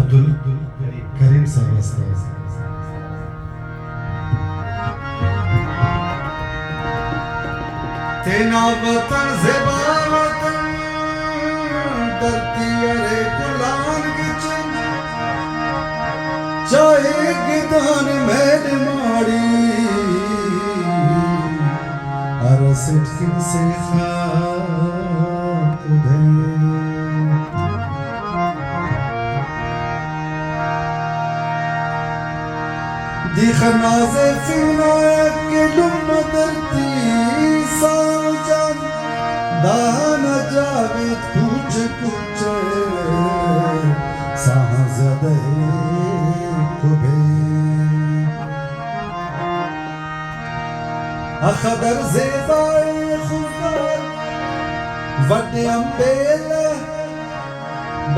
अब्दुल करीम साहब वास्ते तेना वतन ज़ेबा वतन धरती अरे गुलाम गिच चाहे गिदान मैल माड़ी अरसिट से खाक दे दिखनाज़े फिना के लुम धरती साजन दाना जावे कुछ कुछ साजदे कुबे अखदर ज़ेबाए खुदार वटे अम्बेले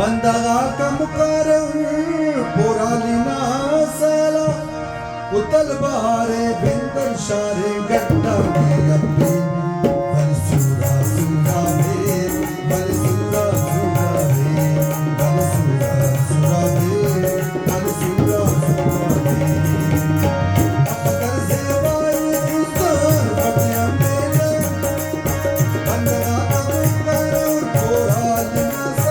बंदगा कम कर पुरालिना साला उतल बारे बिंदर शारे गट्टा में अब्बी बल सूरा सूरा वे बल सूरा सूरा वे बल सूरा सूरा वे बल सूरा सूरा वे अखदर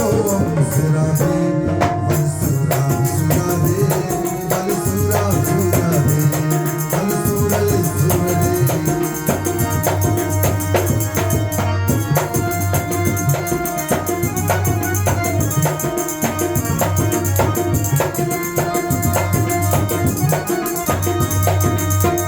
ज़ेबाए खुदार वटे अम्बेले बंदगा कम कर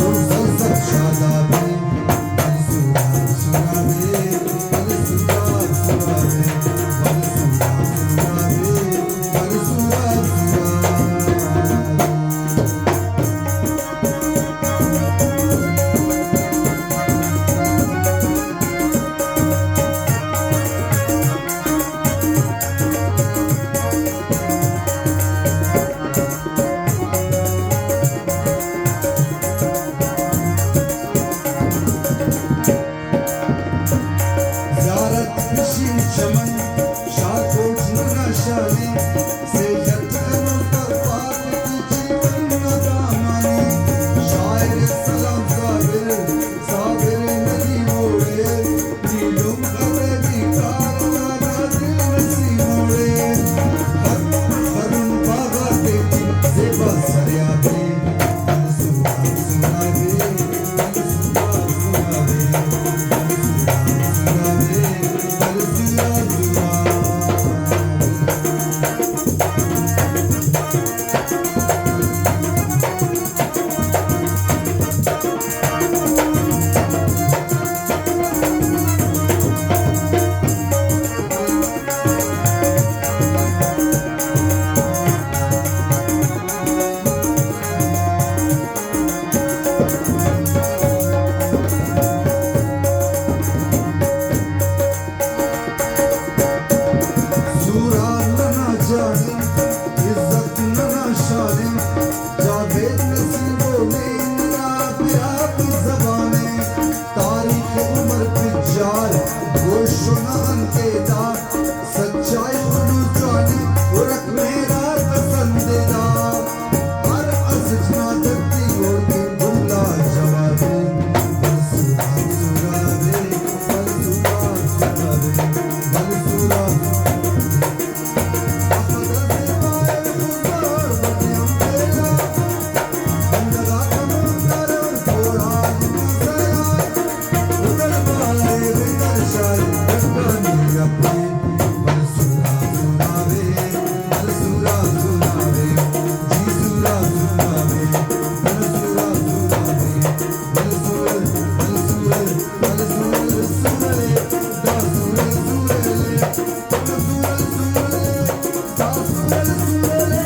पुरालिना साला उतल बारे बिंदर शारे गट्टा में अब्बी चमन शाह कोट नशा से सासुरल सुरले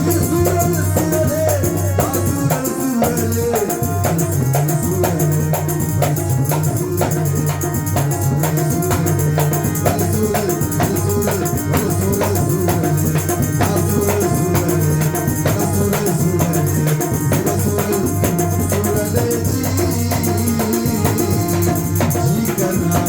जी सुरल सुरले सासुरल सुरले जी करना